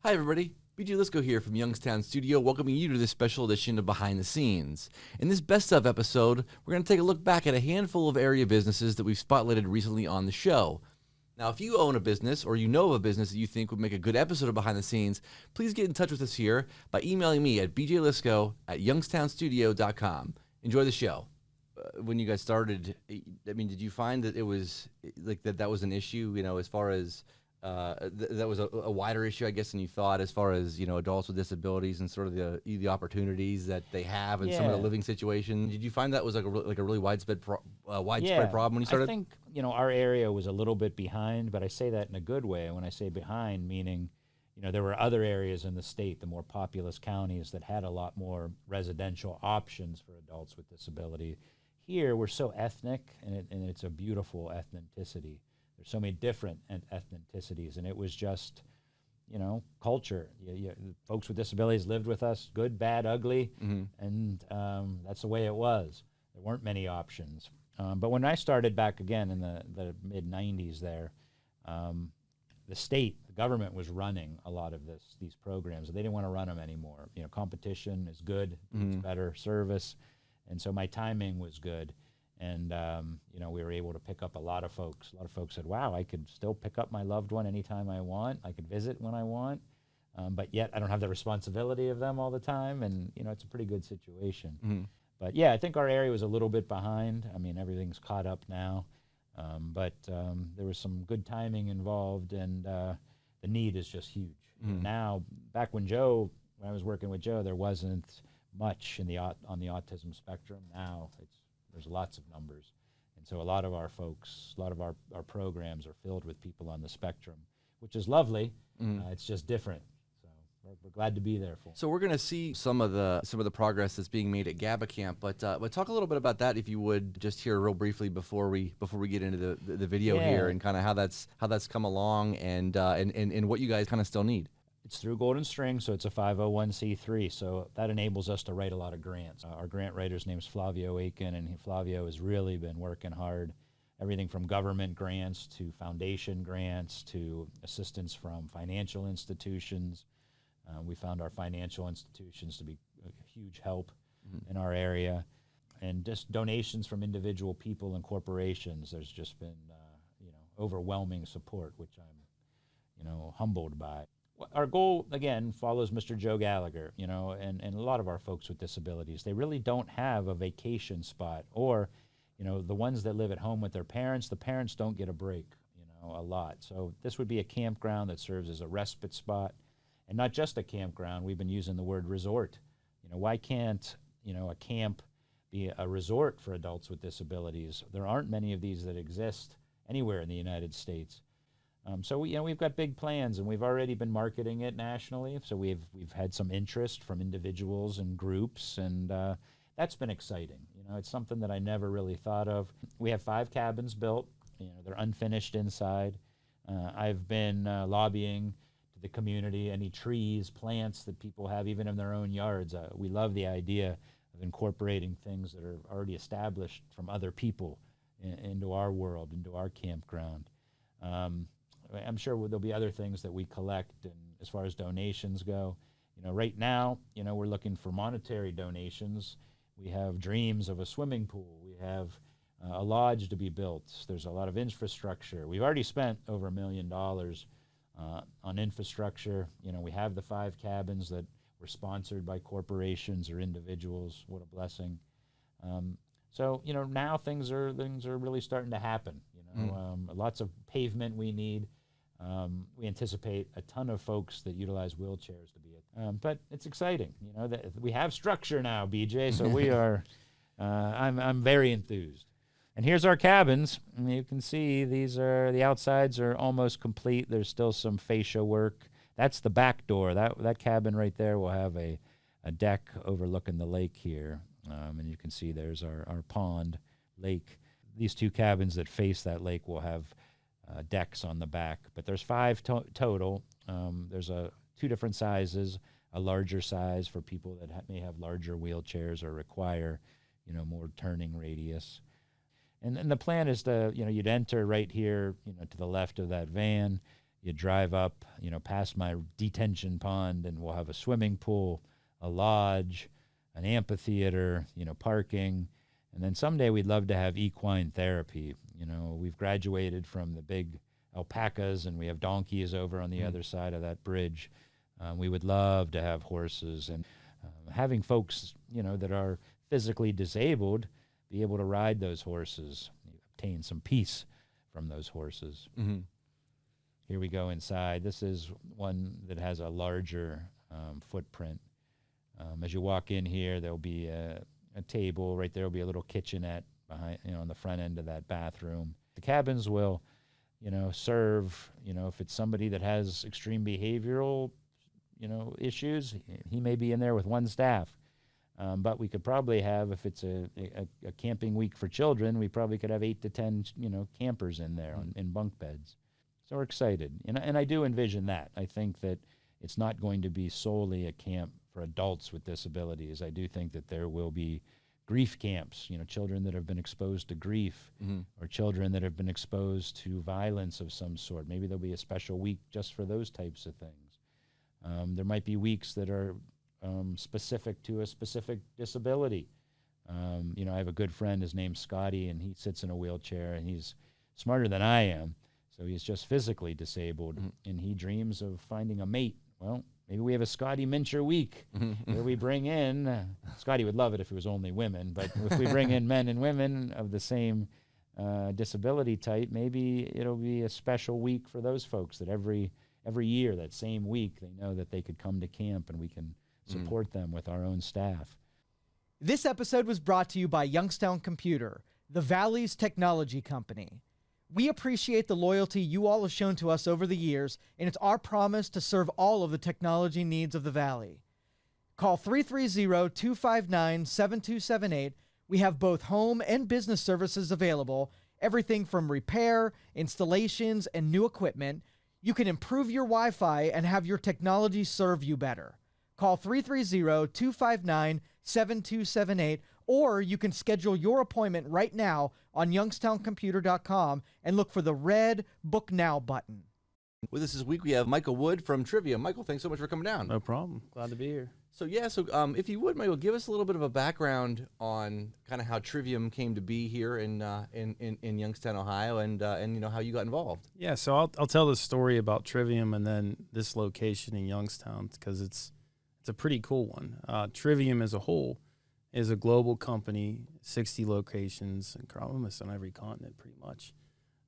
Hi, everybody. BJ Lisco here from Youngstown Studio, welcoming you to this special edition of Behind the Scenes. In this Best Of episode, we're going to take a look back at a handful of area businesses that we've spotlighted recently on the show. Now, if you own a business or you know of a business that you think would make a good episode of Behind the Scenes, please get in touch with us here by emailing me at bjlisco@youngstownstudio.com. Enjoy the show. When you guys started, I mean, did you find that it was like that was an issue, as far as that was a wider issue, I guess, than you thought, as far as, adults with disabilities and sort of the opportunities that they have and some of the living situations? Did you find that was like a really widespread problem when you started? I think, our area was a little bit behind, but I say that in a good way. When I say behind, meaning, there were other areas in the state, the more populous counties, that had a lot more residential options for adults with disability. Here, we're so ethnic, and it's a beautiful ethnicity. There's so many different ethnicities, and it was just, culture. Folks with disabilities lived with us, good, bad, ugly, and that's the way it was. There weren't many options. But when I started back again in the mid-'90s there, the government was running a lot of these programs. They didn't want to run them anymore. Competition is good, it's better service, and so my timing was good. And, we were able to pick up a lot of folks. A lot of folks said, wow, I could still pick up my loved one anytime I want. I could visit when I want, but yet I don't have the responsibility of them all the time. And, it's a pretty good situation. But, yeah, I think our area was a little bit behind. I mean, everything's caught up now. But there was some good timing involved, and the need is just huge. Now, back when I was working with Joe, there wasn't much on the autism spectrum. Now there's lots of numbers. And so a lot of our folks, a lot of our programs are filled with people on the spectrum, which is lovely. It's just different. So we're glad to be there for them. So we're going to see some of the progress that's being made at GABA Camp, but talk a little bit about that, if you would, just here real briefly before we get into the video here, and kind of how that's come along and what you guys kind of still need. It's through Golden String, so it's a 501c3, so that enables us to write a lot of grants. Our grant writer's name's Flavio Aiken, and Flavio has really been working hard. Everything from government grants to foundation grants to assistance from financial institutions. We found our financial institutions to be a huge help in our area. And just donations from individual people and corporations. There's just been, overwhelming support, which I'm, humbled by. Our goal, again, follows Mr. Joe Gallagher, and a lot of our folks with disabilities. They really don't have a vacation spot, or, the ones that live at home with their parents, the parents don't get a break, a lot. So this would be a campground that serves as a respite spot, and not just a campground. We've been using the word resort. Why can't, a camp be a resort for adults with disabilities? There aren't many of these that exist anywhere in the United States. So we've got big plans, and we've already been marketing it nationally. So we've had some interest from individuals and groups, and that's been exciting. It's something that I never really thought of. We have 5 cabins built. They're unfinished inside. I've been lobbying to the community, any trees, plants that people have, even in their own yards. We love the idea of incorporating things that are already established from other people into our world, into our campground. I'm sure there'll be other things that we collect, and as far as donations go, right now, we're looking for monetary donations. We have dreams of a swimming pool. We have a lodge to be built. There's a lot of infrastructure. We've already spent over $1 million on infrastructure. We have the 5 cabins that were sponsored by corporations or individuals. What a blessing. So now things are really starting to happen. Lots of pavement we need. We anticipate a ton of folks that utilize wheelchairs to be it. But it's exciting, that we have structure now, BJ. So we are. I'm very enthused. And here's our cabins. And you can see the outsides are almost complete. There's still some fascia work. That's the back door. That cabin right there will have a deck overlooking the lake here. And you can see there's our pond, lake. These 2 cabins that face that lake will have decks on the back. But there's 5 total. There's 2 different sizes, a larger size for people that may have larger wheelchairs or require, more turning radius. And the plan is to, you'd enter right here, to the left of that van. You drive up, past my detention pond, and we'll have a swimming pool, a lodge, an amphitheater, parking. And then someday we'd love to have equine therapy. We've graduated from the big alpacas, and we have donkeys over on the other side of that bridge. We would love to have horses, and having folks, that are physically disabled be able to ride those horses, obtain some peace from those horses. Mm-hmm. Here we go inside. This is one that has a larger footprint. As you walk in here, there'll be a table. Right there will be a little kitchenette behind, on the front end of that bathroom. The cabins will, serve, if it's somebody that has extreme behavioral, issues, he may be in there with one staff. But we could probably have, if it's a camping week for children, we probably could have 8 to 10, campers in there in bunk beds. So we're excited. And I do envision that. I think that it's not going to be solely a camp for adults with disabilities. I do think that there will be grief camps, children that have been exposed to grief, or children that have been exposed to violence of some sort. Maybe there'll be a special week just for those types of things. There might be weeks that are specific to a specific disability. I have a good friend, his name's Scotty, and he sits in a wheelchair, and he's smarter than I am, so he's just physically disabled, and he dreams of finding a mate. Well, maybe we have a Scotty Mincher week where we bring in, Scotty would love it if it was only women, but if we bring in men and women of the same disability type, maybe it'll be a special week for those folks that every year, that same week, they know that they could come to camp and we can support them with our own staff. This episode was brought to you by Youngstown Computer, the Valley's technology company. We appreciate the loyalty you all have shown to us over the years, and it's our promise to serve all of the technology needs of the Valley. Call 330-259-7278. We have both home and business services available, everything from repair, installations, and new equipment. You can improve your Wi-Fi and have your technology serve you better. Call 330-259-7278, or you can schedule your appointment right now on youngstowncomputer.com and look for the red Book Now button. With us this week, we have Michael Wood from Trivia. Michael, thanks so much for coming down. No problem. Glad to be here. So if you would, Michael, give us a little bit of a background on kind of how Trivium came to be here in Youngstown, Ohio, and how you got involved. Yeah, so I'll tell the story about Trivium and then this location in Youngstown because it's a pretty cool one. Trivium as a whole is a global company, 60 locations, and almost on every continent pretty much.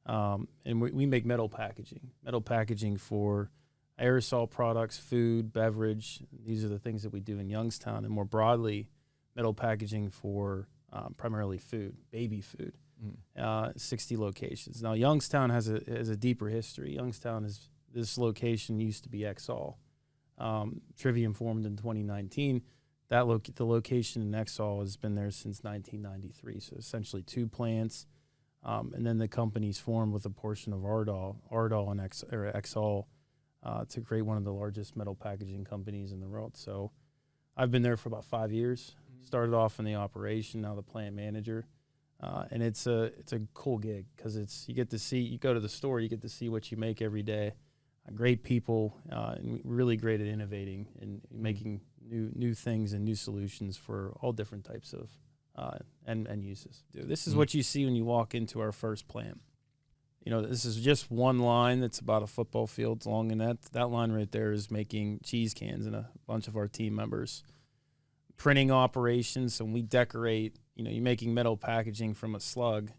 And we make metal packaging for aerosol products, food, beverage. These are the things that we do in Youngstown, and more broadly, metal packaging for primarily food, baby food. 60 locations. Now, Youngstown has a deeper history. This location used to be Exol. Trivium formed in 2019. The location in Exol has been there since 1993, so essentially 2 plants. And then the company's formed with a portion of Ardal and Exol to create one of the largest metal packaging companies in the world. So I've been there for about 5 years. Started off in the operation, now the plant manager. And it's a cool gig because you go to the store, you get to see what you make every day. Great people, and really great at innovating and making new things and new solutions for all different types of end uses. This is what you see when you walk into our first plant. This is just one line that's about a football field long, and that line right there is making cheese cans and a bunch of our team members. Printing operations, and we decorate, you're making metal packaging from a slug.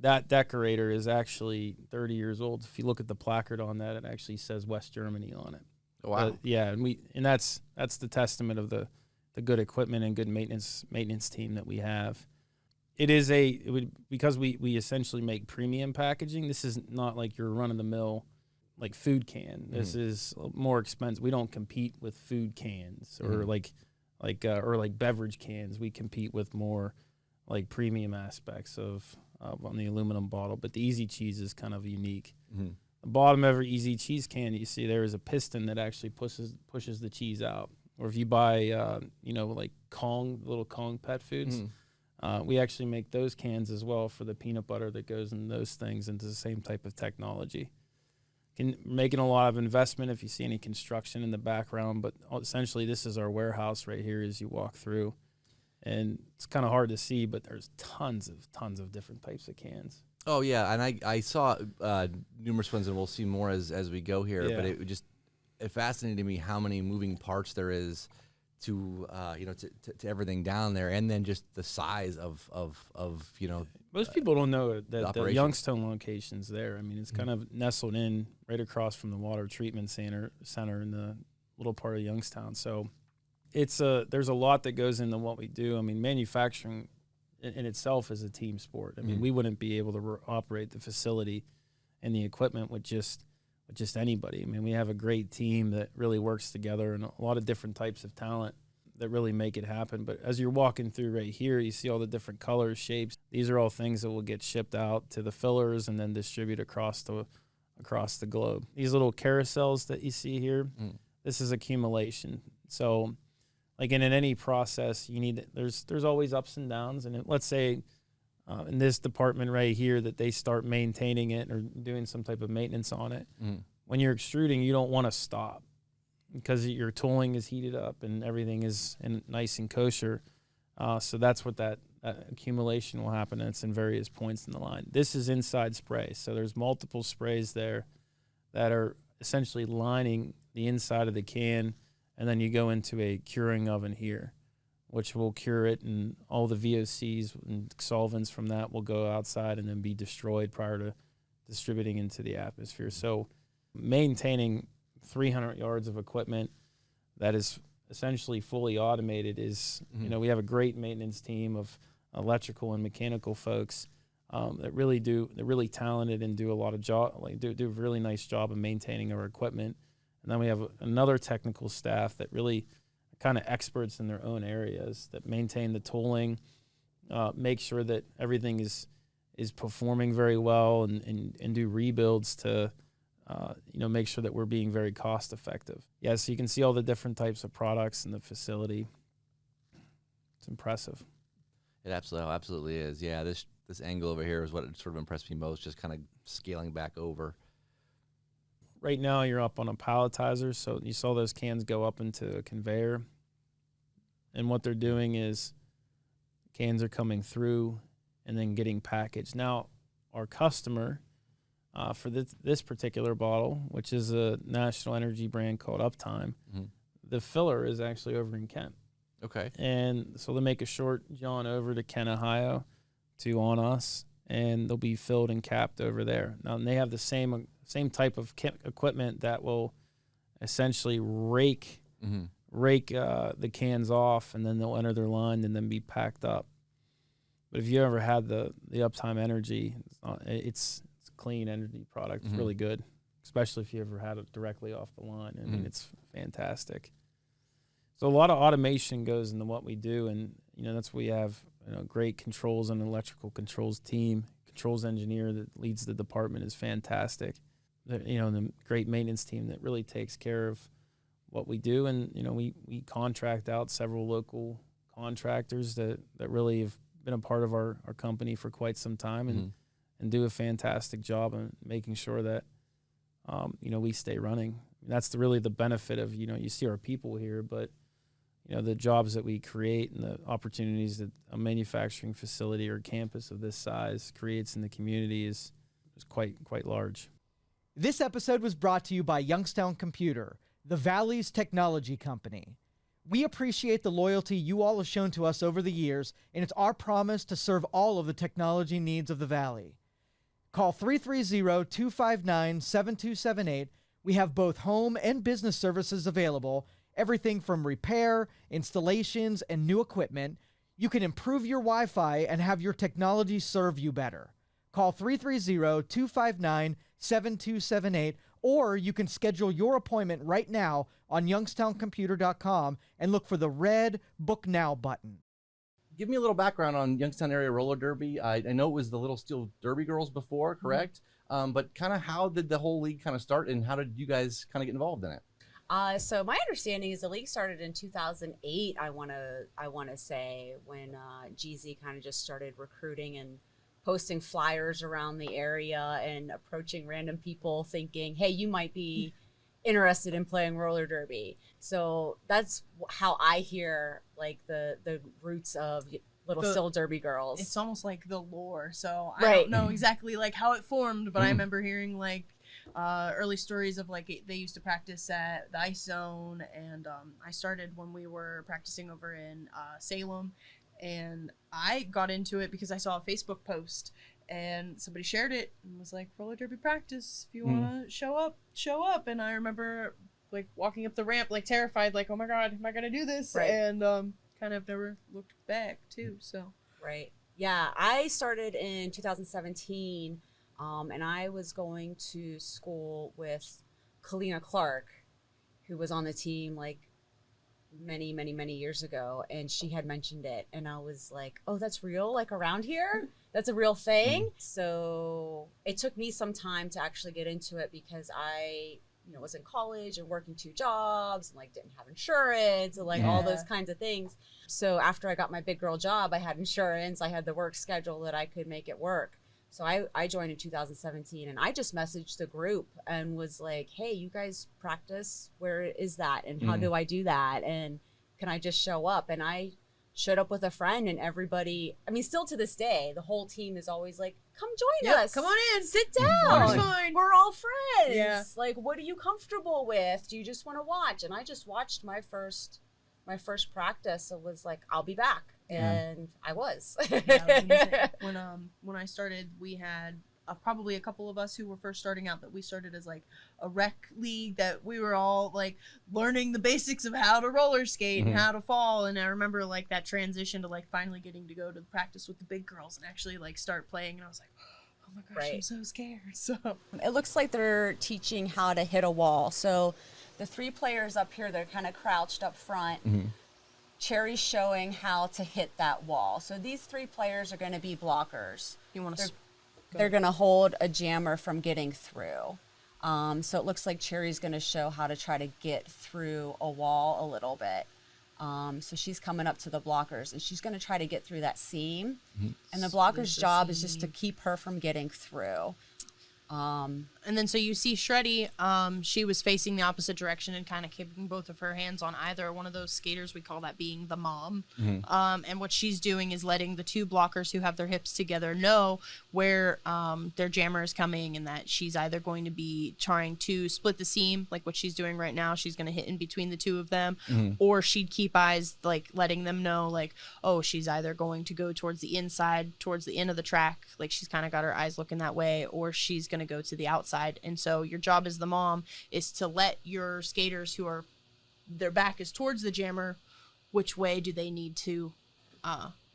That decorator is actually 30 years old. If you look at the placard on that, it actually says West Germany on it. Wow. And that's the testament of the good equipment and good maintenance team that we have. Because we essentially make premium packaging. This is not like your run of the mill like food can. This is more expensive. We don't compete with food cans or like beverage cans. We compete with more like premium aspects of on the aluminum bottle, but the Easy Cheese is kind of unique. The bottom of every Easy Cheese can you see there is a piston that actually pushes the cheese out. Or if you buy, like little Kong pet foods, we actually make those cans as well for the peanut butter that goes in those things into the same type of technology. making a lot of investment if you see any construction in the background, but essentially this is our warehouse right here as you walk through. And it's kind of hard to see, but there's tons of different types of cans. Oh yeah, and I saw numerous ones, and we'll see more as we go here. Yeah. But it fascinated me how many moving parts there is to to everything down there, and then just the size of Most people don't know that the operation. Youngstown location's there. I mean, it's kind of nestled in right across from the water treatment center in the little part of Youngstown. So there's a lot that goes into what we do. I mean, manufacturing in itself is a team sport. I mean, we wouldn't be able to operate the facility and the equipment with just anybody. I mean, we have a great team that really works together and a lot of different types of talent that really make it happen. But as you're walking through right here, you see all the different colors, shapes. These are all things that will get shipped out to the fillers and then distribute across the globe. These little carousels that you see here, this is accumulation. So like in any process, there's always ups and downs. And let's say in this department right here that they start maintaining it or doing some type of maintenance on it. When you're extruding, you don't want to stop because your tooling is heated up and everything is nice and kosher. So that's what that accumulation will happen, and it's in various points in the line. This is inside spray, so there's multiple sprays there that are essentially lining the inside of the can, and then you go into a curing oven here, which will cure it, and all the VOCs and solvents from that will go outside and then be destroyed prior to distributing into the atmosphere. So maintaining 300 yards of equipment that is essentially fully automated is, we have a great maintenance team of electrical and mechanical folks they're really talented and do a lot of do a really nice job of maintaining our equipment. And then we have another technical staff that really kind of experts in their own areas that maintain the tooling, make sure that everything is performing very well, and do rebuilds to make sure that we're being very cost effective. Yeah, so you can see all the different types of products in the facility. It's impressive. It absolutely is. Yeah, this angle over here is what sort of impressed me most, just kind of scaling back over. Right now you're up on a palletizer, so you saw those cans go up into a conveyor. And what they're doing is cans are coming through and then getting packaged. Now, our customer for this particular bottle, which is a national energy brand called Uptime, the filler is actually over in Kent. Okay. And so they make a short jaunt over to Kent, Ohio, to on us, and they'll be filled and capped over there. Now, and they have the same type of equipment that will essentially rake the cans off, and then they'll enter their line and then be packed up. But if you ever had the Uptime Energy, it's a clean energy product. It's really good, especially if you ever had it directly off the line. I mean, it's fantastic. So a lot of automation goes into what we do, and that's what we have. Great controls and electrical controls team. Controls engineer that leads the department is fantastic. The great maintenance team that really takes care of what we do, and we contract out several local contractors that really have been a part of our company for quite some time, and do a fantastic job in making sure that we stay running. That's really the benefit of you see our people here, but the jobs that we create and the opportunities that a manufacturing facility or campus of this size creates in the community is quite large. This episode was brought to you by Youngstown Computer, the Valley's technology company. We appreciate the loyalty you all have shown to us over the years, and it's our promise to serve all of the technology needs of the Valley. Call 330-259-7278. We have both home and business services available, everything from repair, installations, and new equipment. You can improve your Wi-Fi and have your technology serve you better. Call 330-259-7278, or you can schedule your appointment right now on youngstowncomputer.com and look for the red Book Now button. Give me a little background on Youngstown Area Roller Derby. I know it was the Little Steel Derby girls before, correct? But kind of how did the whole league kind of start, and how did you guys kind of get involved in it? So my understanding is the league started in 2008. I want to say when GZ kind of just started recruiting and posting flyers around the area and approaching random people thinking, hey, you might be interested in playing roller derby. So that's how I hear like the roots of Little Still Derby Girls. It's almost like the lore. So I Right. don't know exactly like how it formed, but I remember hearing like early stories of like they used to practice at the Ice Zone, and I started when we were practicing over in Salem, and I got into it because I saw a Facebook post and somebody shared it and was like, roller derby practice, if you want to show up. And I remember like walking up the ramp like terrified, like, oh my god, am I gonna do this? Right. And kind of never looked back too. So Right. Yeah, I started in 2017, and I was going to school with Kalina Clark, who was on the team like many, many, many years ago, and she had mentioned it, and I was like, oh, that's real, like around here? That's a real thing? So it took me some time to actually get into it because I was in college and working 2 jobs and like didn't have insurance and like all those kinds of things. So after I got my big girl job, I had insurance, I had the work schedule that I could make it work. So I joined in 2017, and I just messaged the group and was like, hey, you guys practice? Where is that? And how do I do that? And can I just show up? And I showed up with a friend, and everybody, I mean, still to this day, the whole team is always like, come join us. Come on in. Sit down. Water's fine. We're all friends. Yeah. Like, what are you comfortable with? Do you just want to watch? And I just watched my first practice and was like, I'll be back. And I was. Yeah, I was gonna say, when I started, we had probably a couple of us who were first starting out that we started as like a rec league that we were all like learning the basics of how to roller skate and how to fall. And I remember like that transition to like finally getting to go to the practice with the big girls and actually like start playing. And I was like, oh my gosh, I'm so scared. So it looks like they're teaching how to hit a wall. So the 3 players up here, they're kind of crouched up front. Cherry's showing how to hit that wall. So these 3 players are going to be blockers. you want to They're going to hold a jammer from getting through. So it looks like Cherry's going to show how to try to get through a wall a little bit. So she's coming up to the blockers, and she's going to try to get through that seam. And the blocker's job is just to keep her from getting through. And then so you see Shreddy, she was facing the opposite direction and kind of keeping both of her hands on either one of those skaters. We call that being the mom. And what she's doing is letting the 2 blockers who have their hips together know where their jammer is coming, and that she's either going to be trying to split the seam, like what she's doing right now. She's going to hit in between the 2 of them, or she'd keep eyes, like letting them know, like, oh, she's either going to go towards the inside, towards the end of the track, like she's kind of got her eyes looking that way, or she's going to go to the outside. And so your job as the mom is to let your skaters who are, their back is towards the jammer, which way do they need to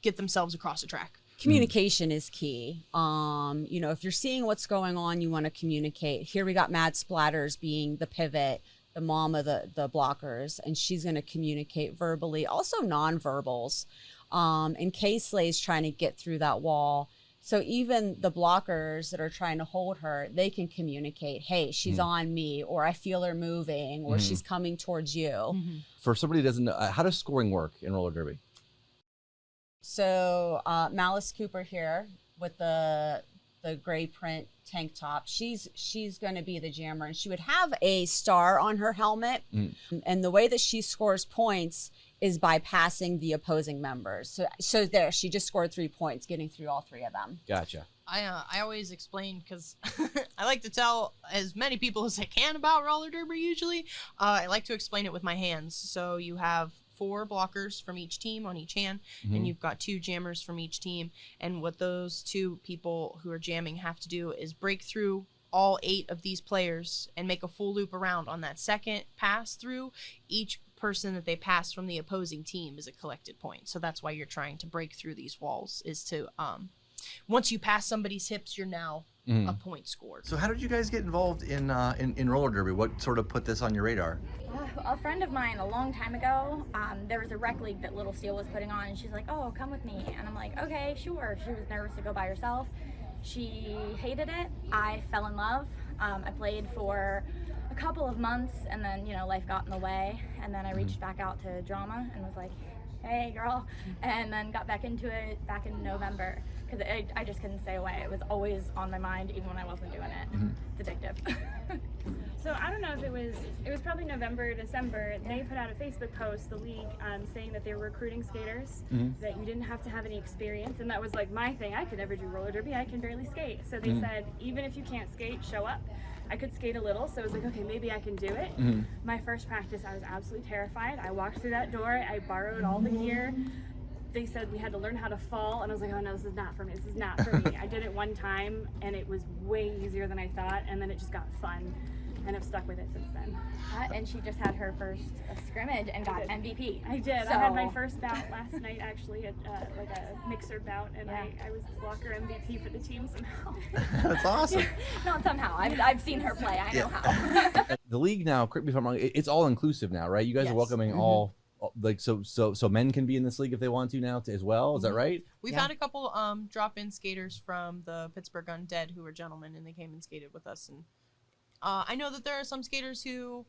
get themselves across the track. Communication is key. If you're seeing what's going on, you want to communicate. Here we got Mad Splatters being the pivot, the mom of the blockers, and she's going to communicate verbally, also nonverbals. And K-Slay's trying to get through that wall. So even the blockers that are trying to hold her, they can communicate, hey, she's on me, or I feel her moving, or she's coming towards you. For somebody who doesn't know, how does scoring work in roller derby? So Malice Cooper here with the gray print tank top, she's going to be the jammer, and she would have a star on her helmet. And the way that she scores points is by passing the opposing members. So there, she just scored 3 points, getting through all 3 of them. Gotcha. I always explain, because I like to tell as many people as I can about roller derby usually. I like to explain it with my hands. So you have 4 blockers from each team on each hand, and you've got 2 jammers from each team. And what those 2 people who are jamming have to do is break through all 8 of these players and make a full loop around. On that second pass through, each person that they pass from the opposing team is a collected point. So that's why you're trying to break through these walls, is to once you pass somebody's hips, you're now a point scored. So how did you guys get involved in roller derby? What sort of put this on your radar? A friend of mine a long time ago, there was a rec league that Little Steel was putting on, and she's like, oh, come with me. And I'm like, okay, sure. She was nervous to go by herself. She hated it. I fell in love. I played for a couple of months, and then, life got in the way. And then I reached back out to drama and was like, hey, girl. And then got back into it back in November. because I just couldn't stay away. It was always on my mind, even when I wasn't doing it. It's addictive. So I don't know if it was probably November, December. They put out a Facebook post, the league, saying that they were recruiting skaters, that you didn't have to have any experience, and that was like my thing. I could never do roller derby. I can barely skate. So they said, even if you can't skate, show up. I could skate a little, so I was like, okay, maybe I can do it. My first practice, I was absolutely terrified. I walked through that door. I borrowed all the gear. They said we had to learn how to fall, and I was like, oh no, this is not for me. This is not for me. I did it one time, and it was way easier than I thought, and then it just got fun. And I've stuck with it since then. And she just had her first scrimmage and got MVP. I did. So, I had my first bout last night, actually, at like a mixer bout, and I was the blocker MVP for the team somehow. That's awesome. not somehow. I've seen her play. I know how. The league now, correct me if I'm wrong, it's all inclusive now, right? You guys are welcoming all, like, so men can be in this league if they want to now as well. Is that right? We've had a couple drop-in skaters from the Pittsburgh Undead who were gentlemen, and they came and skated with us. And I know that there are some skaters who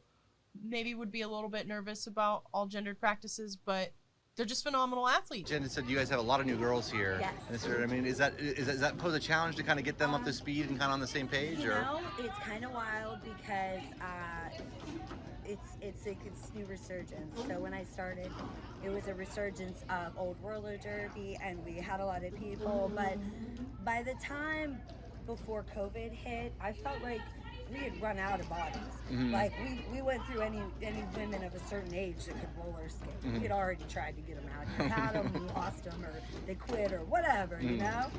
maybe would be a little bit nervous about all gendered practices, but they're just phenomenal athletes. Jen said you guys have a lot of new girls here. Yes. And so, I mean, is that pose a challenge to kind of get them up to speed and kind of on the same page? You or know, it's kind of wild because it's like this new resurgence. So when I started, it was a resurgence of old roller derby, and we had a lot of people. But by the time before COVID hit, I felt like we had run out of bodies. Like we went through any women of a certain age that could roller skate. We had already tried to get them out here, had them, we lost them, or they quit, or whatever, you know.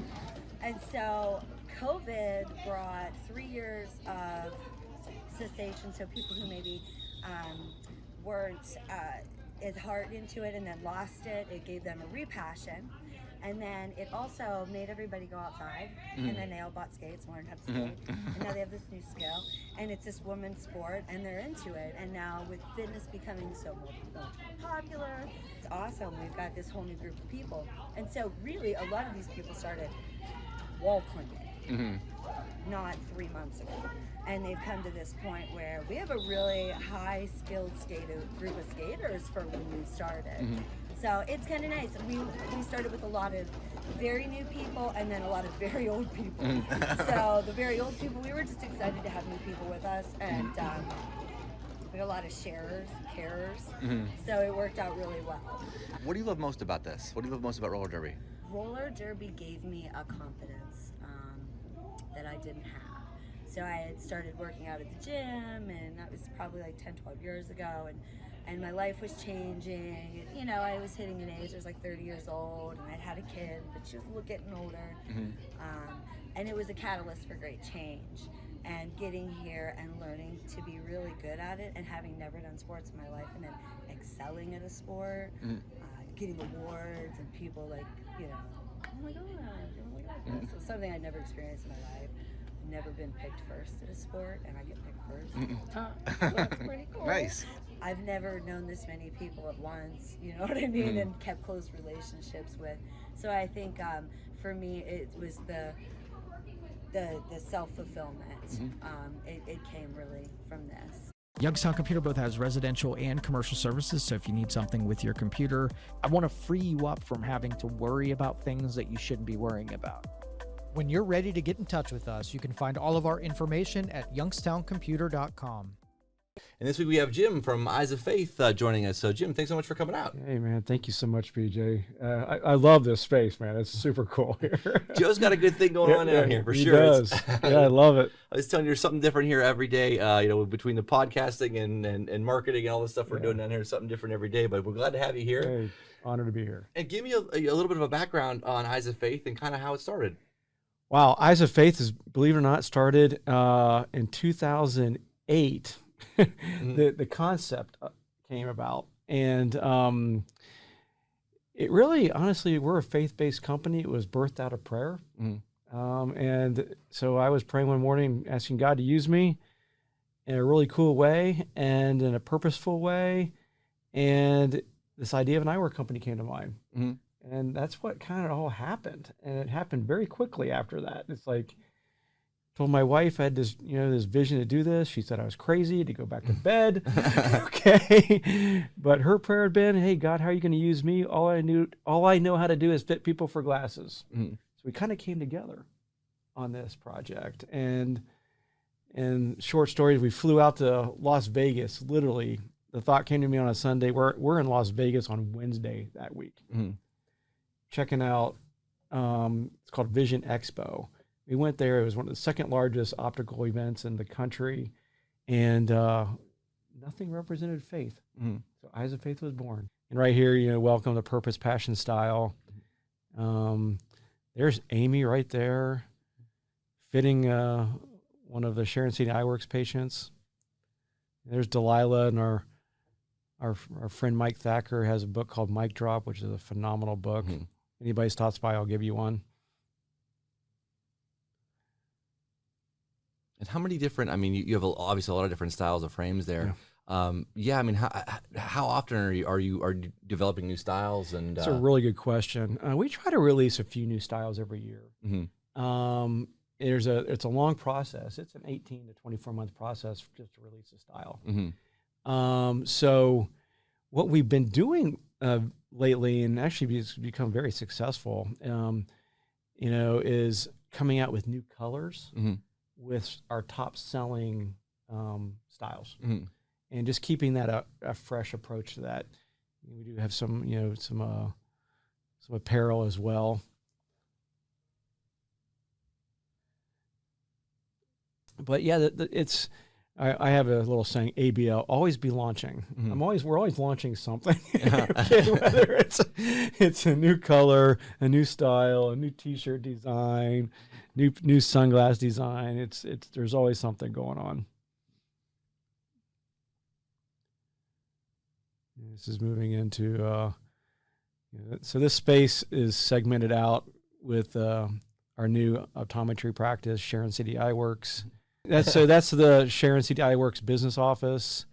And so COVID brought 3 years of cessation. So people who maybe weren't as hard into it and then lost it, it gave them a repassion. And then it also made everybody go outside, and then they all bought skates and learned how to skate. And now they have this new skill, and it's this women's sport, and they're into it. And now with fitness becoming so more popular, it's awesome. We've got this whole new group of people. And so really, a lot of these people started wall climbing, not 3 months ago. And they've come to this point where we have a really high-skilled group of skaters for when we started. So it's kind of nice. We started with a lot of very new people and then a lot of very old people. So the very old people, we were just excited to have new people with us, and we had a lot of sharers, carers. So it worked out really well. What do you love most about this? What do you love most about roller derby? Roller derby gave me a confidence that I didn't have. So I had started working out at the gym, and that was probably like 10, 12 years ago, and my life was changing. You know, I was hitting an age, I was like 30 years old, and I'd had a kid, but she was getting older. And it was a catalyst for great change. And getting here and learning to be really good at it, and having never done sports in my life, and then excelling at a sport, getting awards, and people like, you know, oh my God. So something I'd never experienced in my life. Never been picked first at a sport, and I get picked first. So that's pretty cool. Nice. I've never known this many people at once, you know what I mean, and kept close relationships with. So I think for me, it was the self-fulfillment. It came really from this. Youngstown Computer both has residential and commercial services, so if you need something with your computer, I want to free you up from having to worry about things that you shouldn't be worrying about. When you're ready to get in touch with us, you can find all of our information at youngstowncomputer.com. And this week we have Jim from Eyes of Faith joining us. So Jim, thanks so much for coming out. Hey man, thank you so much, BJ. I love this space, man. It's super cool here. Joe's got a good thing going on down here for he sure. Does. Yeah, I love it. I was telling you, there's something different here every day. You know, between the podcasting and marketing and all the stuff we're doing down here, something different every day. But we're glad to have you here. Hey, honored to be here. And give me a little bit of a background on Eyes of Faith and kind of how it started. Wow, Eyes of Faith is, believe it or not, started in 2008. The concept came about, and it really, honestly, we're a faith-based company. It was birthed out of prayer, and so I was praying one morning, asking God to use me in a really cool way and in a purposeful way, and this idea of an eyewear company came to mind. And that's what kind of all happened. And it happened very quickly after that. It's like, told my wife I had this, this vision to do this. She said I was crazy to go back to bed. Okay. But her prayer had been, hey, God, how are you going to use me? All I know how to do is fit people for glasses. So we kind of came together on this project. And short stories, we flew out to Las Vegas. Literally, the thought came to me on a Sunday. We're in Las Vegas on Wednesday that week, checking out. It's called Vision Expo. We went there. It was one of the second largest optical events in the country, and nothing represented faith. So Eyes of Faith was born. And right here, welcome to Purpose, Passion, Style. There's Amy right there, fitting one of the Sharon City Eyeworks patients. There's Delilah, and our friend Mike Thacker has a book called Mic Drop, which is a phenomenal book. Anybody stops by, I'll give you one. And how many different? I mean, you have obviously a lot of different styles of frames there. I mean, how often are you developing new styles? And that's a really good question. We try to release a few new styles every year. It's a long process. It's an 18 to 24 month process just to release a style. So what we've been doing lately, and actually it's become very successful, is coming out with new colors with our top selling styles. And just keeping that a fresh approach to that. We do have some apparel as well. But yeah, I have a little saying, ABL, always be launching. We're always launching something. Okay, whether it's a new color, a new style, a new T-shirt design, new sunglass design. There's always something going on. This is moving into, so this space is segmented out with our new optometry practice, Sharon City Eyeworks. That's the Sharon City Eyeworks business office.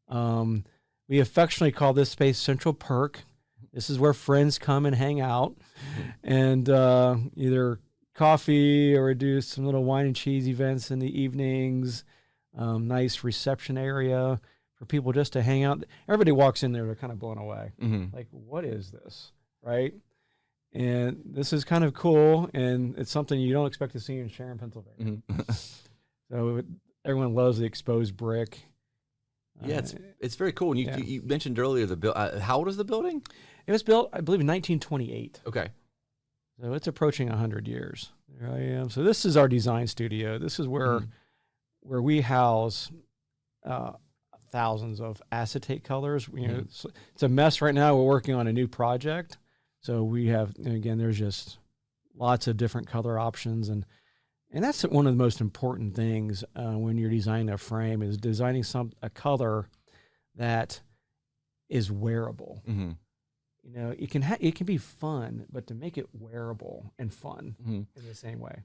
We affectionately call this space Central Perk. This is where friends come and hang out, and either coffee or do some little wine and cheese events in the evenings. Nice reception area for people just to hang out. Everybody walks in there, they're kind of blown away. Like, what is this, right? And this is kind of cool, and it's something you don't expect to see in Sharon, Pennsylvania. So everyone loves the exposed brick. Yeah, it's very cool. And you mentioned earlier how old is the building? It was built, I believe, in 1928. Okay. So it's approaching 100 years. There I am. So this is our design studio. This is where we house thousands of acetate colors. It's a mess right now. We're working on a new project. So we have, again, there's just lots of different color options. And that's one of the most important things when you're designing a frame, is designing a color that is wearable. It can be fun, but to make it wearable and fun in the same way.